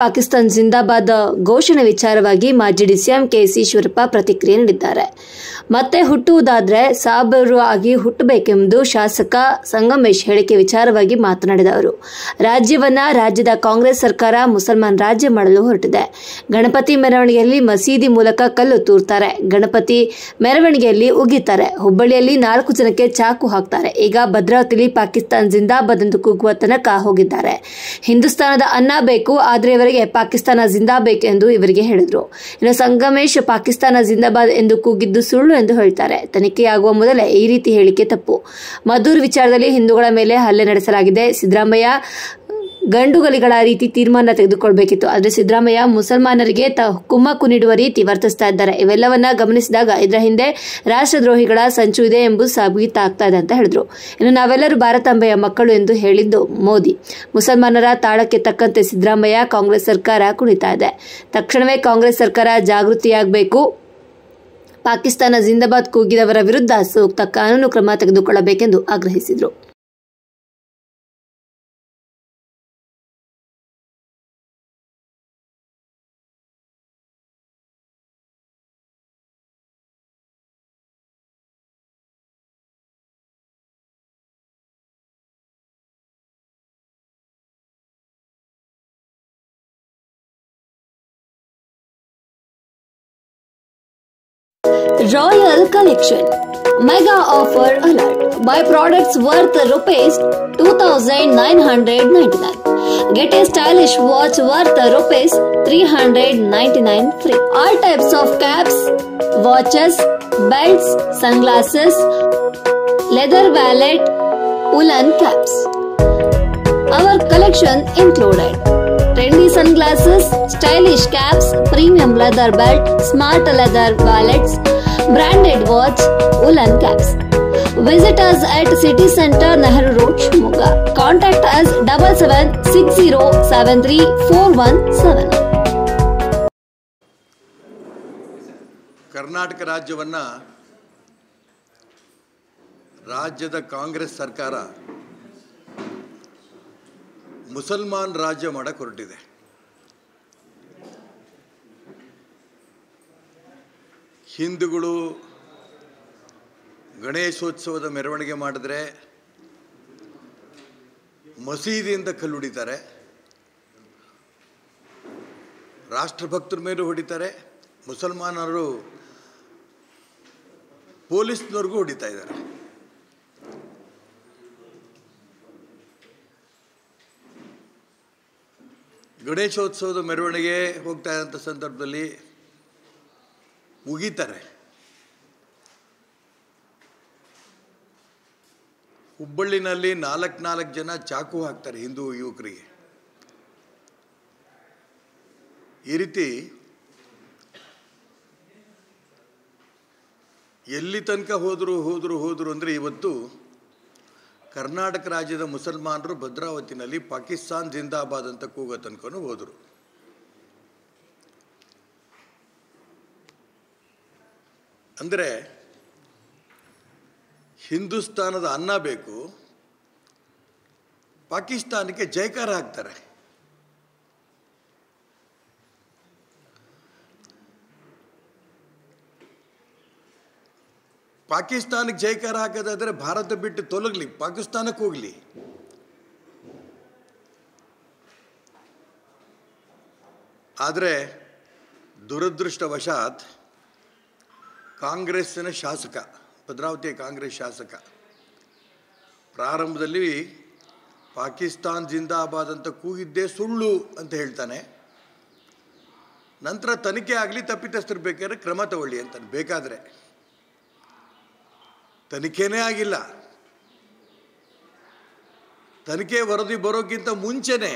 ಪಾಕಿಸ್ತಾನ್ ಜಿಂದಾಬಾದ್ ಘೋಷಣೆ ವಿಚಾರವಾಗಿ ಮಾಜಿ ಡಿಸಿಎಂ ಕೆಸಿ ಈಶ್ವರಪ್ಪ ಪ್ರತಿಕ್ರಿಯೆ ನೀಡಿದ್ದಾರೆ. ಮತ್ತೆ ಹುಟ್ಟುವುದಾದರೆ ಸಾಬರು ಆಗಿ ಹುಟ್ಟಬೇಕೆಂದು ಶಾಸಕ ಸಂಗಮೇಶ್ ಹೇಳಿಕೆ ವಿಚಾರವಾಗಿ ಮಾತನಾಡಿದ ಅವರು, ರಾಜ್ಯದ ಕಾಂಗ್ರೆಸ್ ಸರ್ಕಾರ ಮುಸಲ್ಮಾನ್ ರಾಜ್ಯ ಮಾಡಲು ಹೊರಟಿದೆ. ಗಣಪತಿ ಮೆರವಣಿಗೆಯಲ್ಲಿ ಮಸೀದಿ ಮೂಲಕ ಕಲ್ಲು ತೂರ್ತಾರೆ, ಗಣಪತಿ ಮೆರವಣಿಗೆಯಲ್ಲಿ ಉಗಿತಾರೆ, ಹುಬ್ಬಳ್ಳಿಯಲ್ಲಿ 4 ಜನಕ್ಕೆ ಚಾಕು ಹಾಕ್ತಾರೆ. ಈಗ ಭದ್ರಾವತಿಯಲ್ಲಿ ಪಾಕಿಸ್ತಾನ್ ಜಿಂದಾಬಾದ್ ಎಂದು ಕೂಗುವ ತನಕ ಹೋಗಿದ್ದಾರೆ. ಹಿಂದೂಸ್ತಾನದ ಅನ್ನ ಬೇಕು, ಆದರೆ ಪಾಕಿಸ್ತಾನ ಜಿಂದಾಬೇಕು ಎಂದು ಇವರಿಗೆ ಹೇಳಿದರು. ಇನ್ನು ಸಂಗಮೇಶ್ ಪಾಕಿಸ್ತಾನ ಜಿಂದಾಬಾದ್ ಎಂದು ಕೂಗಿದ್ದು ಸುಳ್ಳು ಎಂದು ಹೇಳ್ತಾರೆ. ತನಿಖೆಯಾಗುವ ಮೊದಲೇ ಈ ರೀತಿ ಹೇಳಿಕೆ ತಪ್ಪು. ಮಧುರ್ ವಿಚಾರದಲ್ಲಿ ಹಿಂದೂಗಳ ಮೇಲೆ ಹಲ್ಲೆ ನಡೆಸಲಾಗಿದೆ. ಸಿದ್ದರಾಮಯ್ಯ ಗಂಡುಗಲಿಗಳ ರೀತಿ ತೀರ್ಮಾನ ತೆಗೆದುಕೊಳ್ಳಬೇಕಿತ್ತು. ಆದರೆ ಸಿದ್ದರಾಮಯ್ಯ ಮುಸಲ್ಮಾನರಿಗೆ ಕುಮ್ಮಕ್ಕು ನೀಡುವ ರೀತಿ ವರ್ತಿಸ್ತಾ ಇದ್ದಾರೆ. ಇವೆಲ್ಲವನ್ನ ಗಮನಿಸಿದಾಗ ಇದರ ಹಿಂದೆ ರಾಷ್ಟ್ರದ್ರೋಹಿಗಳ ಸಂಚು ಇದೆ ಎಂಬುದು ಸಾಬೀತಾಗ್ತಾ ಇದೆ ಅಂತ ಹೇಳಿದ್ರು. ಇನ್ನು ನಾವೆಲ್ಲರೂ ಭಾರತಾಂಬೆಯ ಮಕ್ಕಳು ಎಂದು ಹೇಳಿದ್ದು ಮೋದಿ. ಮುಸಲ್ಮಾನರ ತಾಳಕ್ಕೆ ತಕ್ಕಂತೆ ಸಿದ್ದರಾಮಯ್ಯ ಕಾಂಗ್ರೆಸ್ ಸರ್ಕಾರ ಕುಣಿತಾ ಇದೆ. ತಕ್ಷಣವೇ ಕಾಂಗ್ರೆಸ್ ಸರ್ಕಾರ ಜಾಗೃತಿಯಾಗಬೇಕು. ಪಾಕಿಸ್ತಾನ ಜಿಂದಾಬಾದ್ ಕೂಗಿದವರ ವಿರುದ್ಧ ಸೂಕ್ತ ಕಾನೂನು ಕ್ರಮ ತೆಗೆದುಕೊಳ್ಳಬೇಕೆಂದು ಆಗ್ರಹಿಸಿದರು. Royal Collection Mega Offer Alert. Buy products worth rupees 2,999. Get a stylish watch worth rupees 399 free. All types of caps, watches, belts, sunglasses, leather wallet, woolen caps. Our collection included trendy sunglasses, stylish caps, premium leather belt, smart leather wallets, branded watch, woolen caps. Visit us at City Center, Nehru Road, Shimoga. Contact us 7760734179. Karnataka ರಾಜ್ಯದ ಕಾಂಗ್ರೆಸ್ ಸರ್ಕಾರ ಮುಸಲ್ಮಾನ್ ರಾಜ್ಯ ಮಾಡಕ್ಕೆ ಹೊರಟಿದೆ. ಹಿಂದೂಗಳು ಗಣೇಶೋತ್ಸವದ ಮೆರವಣಿಗೆ ಮಾಡಿದ್ರೆ ಮಸೀದಿಯಿಂದ ಕಲ್ಲು ಹೊಡಿತಾರೆ, ರಾಷ್ಟ್ರಭಕ್ತರ ಮೇಲೂ ಹೊಡಿತಾರೆ, ಮುಸಲ್ಮಾನರು ಪೊಲೀಸ್ನವ್ರಿಗೂ ಹೊಡಿತಾ ಇದ್ದಾರೆ. ಗಣೇಶೋತ್ಸವದ ಮೆರವಣಿಗೆ ಹೋಗ್ತಾ ಇದ್ದಂಥ ಸಂದರ್ಭದಲ್ಲಿ ಉಗಿತಾರೆ. ಹುಬ್ಬಳ್ಳಿನಲ್ಲಿ 4 ಜನ ಚಾಕು ಹಾಕ್ತಾರೆ ಹಿಂದೂ ಯುವಕರಿಗೆ. ಈ ರೀತಿ ಎಲ್ಲಿ ತನಕ ಹೋದರು ಅಂದರೆ ಇವತ್ತು ಕರ್ನಾಟಕ ರಾಜ್ಯದ ಮುಸಲ್ಮಾನರು ಭದ್ರಾವತಿನಲ್ಲಿ ಪಾಕಿಸ್ತಾನ್ ಜಿಂದಾಬಾದ್ ಅಂತ ಕೂಗೋ ತನಕನೂ ಹೋದರು. ಅಂದರೆ ಹಿಂದೂಸ್ತಾನದ ಅನ್ನ ಬೇಕು, ಪಾಕಿಸ್ತಾನಕ್ಕೆ ಜೈಕಾರ ಹಾಕ್ತಾರೆ. ಪಾಕಿಸ್ತಾನಕ್ಕೆ ಜೈಕಾರ ಹಾಕೋದಾದರೆ ಭಾರತ ಬಿಟ್ಟು ತೊಲಗಲಿ, ಪಾಕಿಸ್ತಾನಕ್ಕೆ ಹೋಗಲಿ. ಆದರೆ ದುರದೃಷ್ಟವಶಾತ್ ಕಾಂಗ್ರೆಸ್ಸಿನ ಶಾಸಕ, ಭದ್ರಾವತಿಯ ಕಾಂಗ್ರೆಸ್ ಶಾಸಕ ಪ್ರಾರಂಭದಲ್ಲಿ ಪಾಕಿಸ್ತಾನ್ ಜಿಂದಾಬಾದ್ ಅಂತ ಕೂಗಿದ್ದೇ ಸುಳ್ಳು ಅಂತ ಹೇಳ್ತಾನೆ. ನಂತರ ತನಿಖೆ ಆಗಲಿ, ತಪ್ಪಿತಸ್ಥರು ಬೇಕಾದ್ರೆ ಕ್ರಮ ತಗೊಳ್ಳಿ ಅಂತಾನೆ. ಬೇಕಾದರೆ ತನಿಖೆನೇ ಆಗಿಲ್ಲ. ತನಿಖೆ ವರದಿ ಬರೋಕ್ಕಿಂತ ಮುಂಚೆನೇ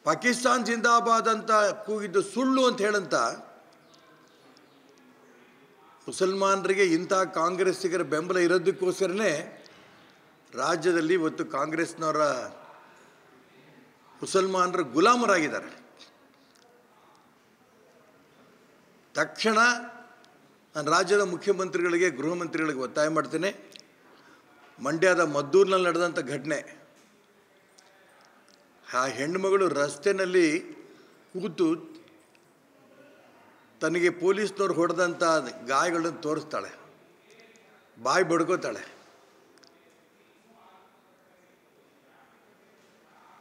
ಪಾಕಿಸ್ತಾನ್ ಜಿಂದಾಬಾದ್ ಅಂತ ಕೂಗಿದ್ದು ಸುಳ್ಳು ಅಂತ ಹೇಳಂತ ಮುಸಲ್ಮಾನರಿಗೆ ಇಂಥ ಕಾಂಗ್ರೆಸ್ಸಿಗರ ಬೆಂಬಲ ಇರೋದಕ್ಕೋಸ್ಕರನೇ ರಾಜ್ಯದಲ್ಲಿ ಇವತ್ತು ಕಾಂಗ್ರೆಸ್ನವರ ಮುಸಲ್ಮಾನರು ಗುಲಾಮರಾಗಿದ್ದಾರೆ. ತಕ್ಷಣ ನಾನು ರಾಜ್ಯದ ಮುಖ್ಯಮಂತ್ರಿಗಳಿಗೆ, ಗೃಹ ಮಂತ್ರಿಗಳಿಗೆ ಒತ್ತಾಯ ಮಾಡ್ತೇನೆ. ಮಂಡ್ಯದ ಮದ್ದೂರಿನಲ್ಲಿ ನಡೆದಂಥ ಘಟನೆ ಆ ಹೆಣ್ಣುಮಗಳು ರಸ್ತೆಯಲ್ಲಿ ಕೂತು ತನಗೆ ಪೊಲೀಸ್ನವ್ರು ಹೊಡೆದಂಥ ಗಾಯಗಳನ್ನು ತೋರಿಸ್ತಾಳೆ, ಬಾಯಿ ಬಡ್ಕೋತಾಳೆ.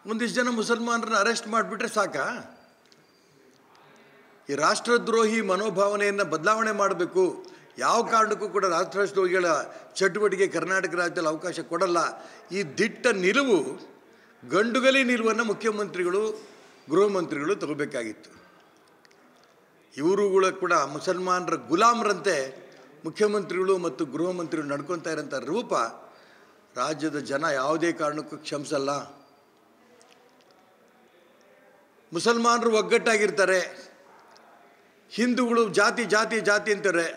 ಒಂದಿಷ್ಟು ಜನ ಮುಸಲ್ಮಾನರನ್ನ ಅರೆಸ್ಟ್ ಮಾಡಿಬಿಟ್ರೆ ಸಾಕಾ? ಈ ರಾಷ್ಟ್ರದ್ರೋಹಿ ಮನೋಭಾವನೆಯನ್ನು ಬದಲಾವಣೆ ಮಾಡಬೇಕು. ಯಾವ ಕಾರಣಕ್ಕೂ ಕೂಡ ರಾಷ್ಟ್ರದ್ರೋಹಿಗಳ ಚಟುವಟಿಕೆ ಕರ್ನಾಟಕ ರಾಜ್ಯದಲ್ಲಿ ಅವಕಾಶ ಕೊಡಲ್ಲ. ಈ ದಿಟ್ಟ ನಿಲುವು, ಗಂಡುಗಲಿ ನಿಲುವನ್ನು ಮುಖ್ಯಮಂತ್ರಿಗಳು, ಗೃಹ ಮಂತ್ರಿಗಳು ತಗೋಬೇಕಾಗಿತ್ತು. ಇವರುಗಳು ಕೂಡ ಮುಸಲ್ಮಾನರ ಗುಲಾಮರಂತೆ ಮುಖ್ಯಮಂತ್ರಿಗಳು ಮತ್ತು ಗೃಹ ಮಂತ್ರಿಗಳು ನಡ್ಕೊತಾ ಇರೋಂಥ ರೂಪ ರಾಜ್ಯದ ಜನ ಯಾವುದೇ ಕಾರಣಕ್ಕೂ ಕ್ಷಮಿಸಲ್ಲ. ಮುಸಲ್ಮಾನರು ಒಗ್ಗಟ್ಟಾಗಿರ್ತಾರೆ, ಹಿಂದೂಗಳು ಜಾತಿ ಜಾತಿ ಜಾತಿ ಅಂತಾರೆ.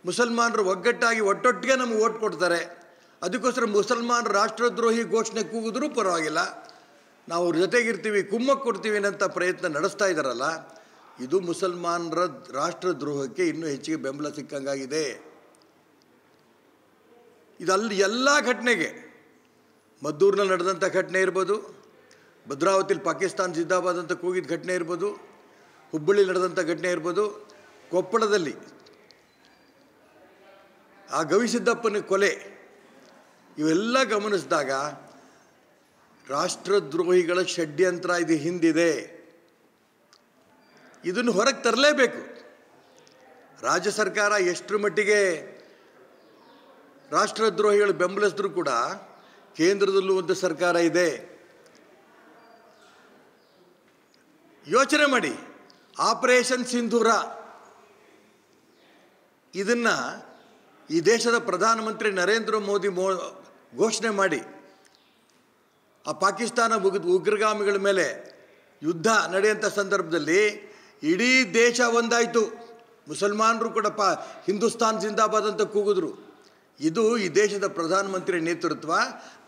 ಮುಸಲ್ಮಾನರು ಒಗ್ಗಟ್ಟಾಗಿ ಒಟ್ಟೊಟ್ಟಿಗೆ ನಮಗೆ ಓಟ್ ಕೊಡ್ತಾರೆ. ಅದಕ್ಕೋಸ್ಕರ ಮುಸಲ್ಮಾನರು ರಾಷ್ಟ್ರದ್ರೋಹಿ ಘೋಷಣೆ ಕೂಗಿದ್ರೂ ಪರವಾಗಿಲ್ಲ, ನಾವು ಅವ್ರ ಜೊತೆಗಿರ್ತೀವಿ, ಕುಮ್ಮಕ್ಕು ಕೊಡ್ತೀವಿ ಅನ್ನೋಂಥ ಪ್ರಯತ್ನ ನಡೆಸ್ತಾ ಇದ್ದಾರಲ್ಲ, ಇದು ಮುಸಲ್ಮಾನರ ರಾಷ್ಟ್ರದ್ರೋಹಕ್ಕೆ ಇನ್ನೂ ಹೆಚ್ಚಿಗೆ ಬೆಂಬಲ ಸಿಕ್ಕಂಗಾಗಿದೆ. ಇದಲ್ಲಿ ಎಲ್ಲ ಘಟನೆಗೆ, ಮದ್ದೂರಿನಲ್ಲಿ ನಡೆದಂಥ ಘಟನೆ ಇರ್ಬೋದು, ಭದ್ರಾವತಿಲಿ ಪಾಕಿಸ್ತಾನ ಜಿಂದಾಬಾದ್ ಅಂತ ಕೂಗಿದ ಘಟನೆ ಇರ್ಬೋದು, ಹುಬ್ಬಳ್ಳಿ ನಡೆದಂಥ ಘಟನೆ ಇರ್ಬೋದು, ಕೊಪ್ಪಳದಲ್ಲಿ ಆ ಗವಿಸಿದ್ದಪ್ಪನ ಕೊಲೆ, ಇವೆಲ್ಲ ಗಮನಿಸಿದಾಗ ರಾಷ್ಟ್ರದ್ರೋಹಿಗಳ ಷಡ್ಯಂತ್ರ ಇದು ಹಿಂದಿದೆ. ಇದನ್ನು ಹೊರಗೆ ತರಲೇಬೇಕು. ರಾಜ್ಯ ಸರ್ಕಾರ ಎಷ್ಟರ ಮಟ್ಟಿಗೆ ರಾಷ್ಟ್ರದ್ರೋಹಿಗಳು ಬೆಂಬಲಿಸಿದ್ರೂ ಕೂಡ ಕೇಂದ್ರದಲ್ಲೂ ಒಂದು ಸರ್ಕಾರ ಇದೆ. ಯೋಚನೆ ಮಾಡಿ, ಆಪರೇಷನ್ ಸಿಂಧೂರ ಇದನ್ನು ಈ ದೇಶದ ಪ್ರಧಾನಮಂತ್ರಿ ನರೇಂದ್ರ ಮೋದಿ ಘೋಷಣೆ ಮಾಡಿ ಆ ಪಾಕಿಸ್ತಾನ ಉಗ್ರಗಾಮಿಗಳ ಮೇಲೆ ಯುದ್ಧ ನಡೆಯುವಂಥ ಸಂದರ್ಭದಲ್ಲಿ ಇಡೀ ದೇಶ ಒಂದಾಯಿತು. ಮುಸಲ್ಮಾನರು ಕೂಡ ಹಿಂದೂಸ್ತಾನ್ ಜಿಂದಾಬಾದ್ ಅಂತ ಕೂಗಿದ್ರು. ಇದು ಈ ದೇಶದ ಪ್ರಧಾನಮಂತ್ರಿ ನೇತೃತ್ವ.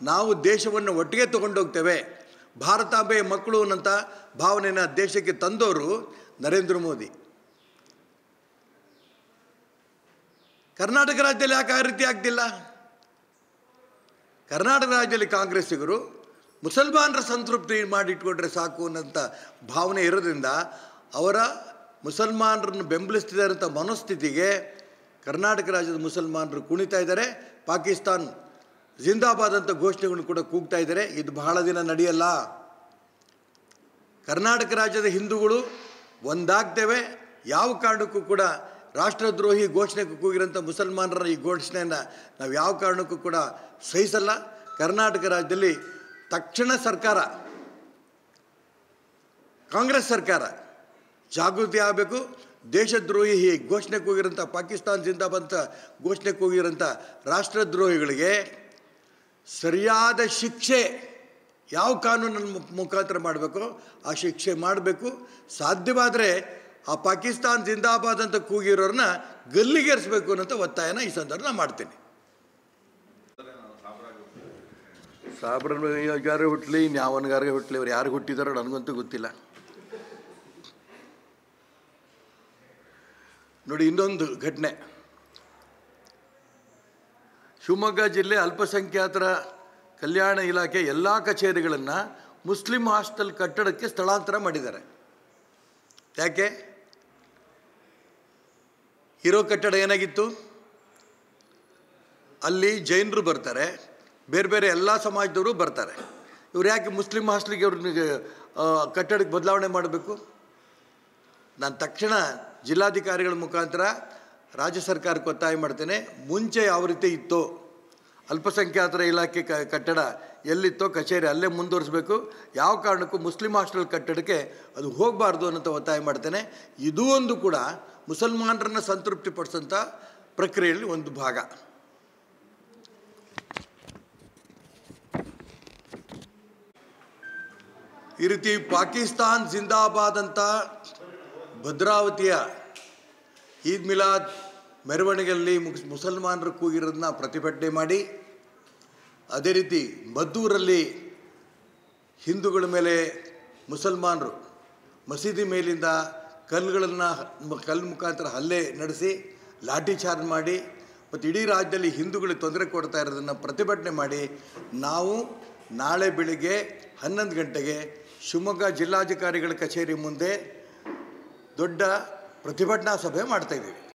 ನಾವು ದೇಶವನ್ನು ಒಟ್ಟಿಗೆ ತಗೊಂಡೋಗ್ತೇವೆ, ಭಾರತಾಂಬೆಯ ಮಕ್ಕಳು ಅನ್ನೋಂಥ ಭಾವನೆನ ದೇಶಕ್ಕೆ ತಂದವರು ನರೇಂದ್ರ ಮೋದಿ. ಕರ್ನಾಟಕ ರಾಜ್ಯದಲ್ಲಿ ಯಾಕೆ ಆ ರೀತಿ ಆಗ್ತಿಲ್ಲ? ಕರ್ನಾಟಕ ರಾಜ್ಯದಲ್ಲಿ ಕಾಂಗ್ರೆಸ್ಸಿಗರು ಮುಸಲ್ಮಾನರ ಸಂತೃಪ್ತಿ ಮಾಡಿಟ್ಕೊಂಡ್ರೆ ಸಾಕು ಅನ್ನೋಂಥ ಭಾವನೆ ಇರೋದ್ರಿಂದ ಅವರ ಮುಸಲ್ಮಾನರನ್ನು ಬೆಂಬಲಿಸ್ತಿದ್ದಾರಂಥ ಮನೋಸ್ಥಿತಿಗೆ ಕರ್ನಾಟಕ ರಾಜ್ಯದ ಮುಸಲ್ಮಾನರು ಕುಣಿತಾ ಇದ್ದಾರೆ. ಪಾಕಿಸ್ತಾನ್ ಜಿಂದಾಬಾದ್ ಅಂತ ಘೋಷಣೆಗಳನ್ನು ಕೂಡ ಕೂಗ್ತಾ ಇದ್ದಾರೆ. ಇದು ಬಹಳ ದಿನ ನಡೆಯಲ್ಲ. ಕರ್ನಾಟಕ ರಾಜ್ಯದ ಹಿಂದೂಗಳು ಒಂದಾಗ್ತೇವೆ. ಯಾವ ಕಾರಣಕ್ಕೂ ಕೂಡ ರಾಷ್ಟ್ರದ್ರೋಹಿ ಘೋಷಣೆ ಕೂಗಿರೋಂಥ ಮುಸಲ್ಮಾನರ ಈ ಘೋಷಣೆಯನ್ನು ನಾವು ಯಾವ ಕಾರಣಕ್ಕೂ ಕೂಡ ಸಹಿಸಲ್ಲ. ಕರ್ನಾಟಕ ರಾಜ್ಯದಲ್ಲಿ ತಕ್ಷಣ ಸರ್ಕಾರ, ಕಾಂಗ್ರೆಸ್ ಸರ್ಕಾರ ಜಾಗೃತಿ ಆಗಬೇಕು. ದೇಶದ್ರೋಹಿ ಘೋಷಣೆ ಕೂಗಿರೋಂಥ ಪಾಕಿಸ್ತಾನ್ ಜಿಂದಾಬಾದ್ ಅಂತ ಘೋಷಣೆ ಕೂಗಿರೋಂಥ ರಾಷ್ಟ್ರದ್ರೋಹಿಗಳಿಗೆ ಸರಿಯಾದ ಶಿಕ್ಷೆ ಯಾವ ಕಾನೂನಿನ ಮುಖಾಂತರ ಮಾಡಬೇಕು ಆ ಶಿಕ್ಷೆ ಮಾಡಬೇಕು. ಸಾಧ್ಯವಾದರೆ ಆ ಪಾಕಿಸ್ತಾನ್ ಜಿಂದಾಬಾದ್ ಅಂತ ಕೂಗಿರೋರನ್ನ ಗಲ್ಲಿಗೇರಿಸಬೇಕು ಅನ್ನೋಂಥ ಒತ್ತಾಯನ ಈ ಸಂದರ್ಭ ಮಾಡ್ತೀನಿ. ಸಾಬ್ರ ಯಾರು ಹುಟ್ಟಲಿ, ಇನ್ಯಾವನಿಗಾರಿಗೆ ಹುಟ್ಟಲಿ, ಅವ್ರು ಯಾರು ಹುಟ್ಟಿದಾರೋ ನನಗಂತೂ ಗೊತ್ತಿಲ್ಲ. ನೋಡಿ, ಇನ್ನೊಂದು ಘಟನೆ. ಶಿವಮೊಗ್ಗ ಜಿಲ್ಲೆ ಅಲ್ಪಸಂಖ್ಯಾತರ ಕಲ್ಯಾಣ ಇಲಾಖೆ ಎಲ್ಲ ಕಚೇರಿಗಳನ್ನು ಮುಸ್ಲಿಂ ಹಾಸ್ಟೆಲ್ ಕಟ್ಟಡಕ್ಕೆ ಸ್ಥಳಾಂತರ ಮಾಡಿದ್ದಾರೆ. ಯಾಕೆ? ಇರೋ ಕಟ್ಟಡ ಏನಾಗಿತ್ತು, ಅಲ್ಲಿ ಜೈನರು ಬರ್ತಾರೆ, ಬೇರೆ ಬೇರೆ ಎಲ್ಲ ಸಮಾಜದವರು ಬರ್ತಾರೆ. ಇವ್ರು ಯಾಕೆ ಮುಸ್ಲಿಂ ಹಾಸ್ಟೆಲ್ಗೆ ಅವ್ರಿಗೆ ಕಟ್ಟಡಕ್ಕೆ ಬದಲಾವಣೆ ಮಾಡಬೇಕು? ನಾನು ತಕ್ಷಣ ಜಿಲ್ಲಾಧಿಕಾರಿಗಳ ಮುಖಾಂತರ ರಾಜ್ಯ ಸರ್ಕಾರಕ್ಕೆ ಒತ್ತಾಯ ಮಾಡ್ತೇನೆ. ಮುಂಚೆ ಯಾವ ರೀತಿ ಇತ್ತೋ ಅಲ್ಪಸಂಖ್ಯಾತರ ಇಲಾಖೆ ಕಟ್ಟಡ ಎಲ್ಲಿತ್ತೋ ಕಚೇರಿ ಅಲ್ಲೇ ಮುಂದುವರಿಸಬೇಕು. ಯಾವ ಕಾರಣಕ್ಕೂ ಮುಸ್ಲಿಂ ಹಾಸ್ಟೆಲ್ ಕಟ್ಟಡಕ್ಕೆ ಅದು ಹೋಗಬಾರ್ದು ಅನ್ನೋಂಥ ಒತ್ತಾಯ ಮಾಡ್ತೇನೆ. ಇದೂ ಒಂದು ಕೂಡ ಮುಸಲ್ಮಾನರನ್ನು ಸಂತೃಪ್ತಿಪಡಿಸೋಂಥ ಪ್ರಕ್ರಿಯೆಯಲ್ಲಿ ಒಂದು ಭಾಗ. ಈ ರೀತಿ ಪಾಕಿಸ್ತಾನ್ ಜಿಂದಾಬಾದ್ ಅಂತ ಭದ್ರಾವತಿಯ ಈದ್ ಮಿಲಾದ್ ಮೆರವಣಿಗೆಯಲ್ಲಿ ಮುಸಲ್ಮಾನರು ಕೂಗಿರೋದನ್ನ ಪ್ರತಿಭಟನೆ ಮಾಡಿ, ಅದೇ ರೀತಿ ಮದ್ದೂರಲ್ಲಿ ಹಿಂದೂಗಳ ಮೇಲೆ ಮುಸಲ್ಮಾನರು ಮಸೀದಿ ಮೇಲಿಂದ ಕಲ್ಲು ಮುಖಾಂತರ ಹಲ್ಲೆ ನಡೆಸಿ ಲಾಠಿ ಚಾರ್ಜ್ ಮಾಡಿ ಮತ್ತು ಇಡೀ ರಾಜ್ಯದಲ್ಲಿ ಹಿಂದೂಗಳಿಗೆ ತೊಂದರೆ ಕೊಡ್ತಾ ಇರೋದನ್ನು ಪ್ರತಿಭಟನೆ ಮಾಡಿ ನಾವು ನಾಳೆ ಬೆಳಿಗ್ಗೆ 11 ಗಂಟೆಗೆ ಶಿವಮೊಗ್ಗ ಜಿಲ್ಲಾಧಿಕಾರಿಗಳ ಕಚೇರಿ ಮುಂದೆ ದೊಡ್ಡ ಪ್ರತಿಭಟನಾ ಸಭೆ ಮಾಡ್ತಾಯಿದ್ದೀವಿ.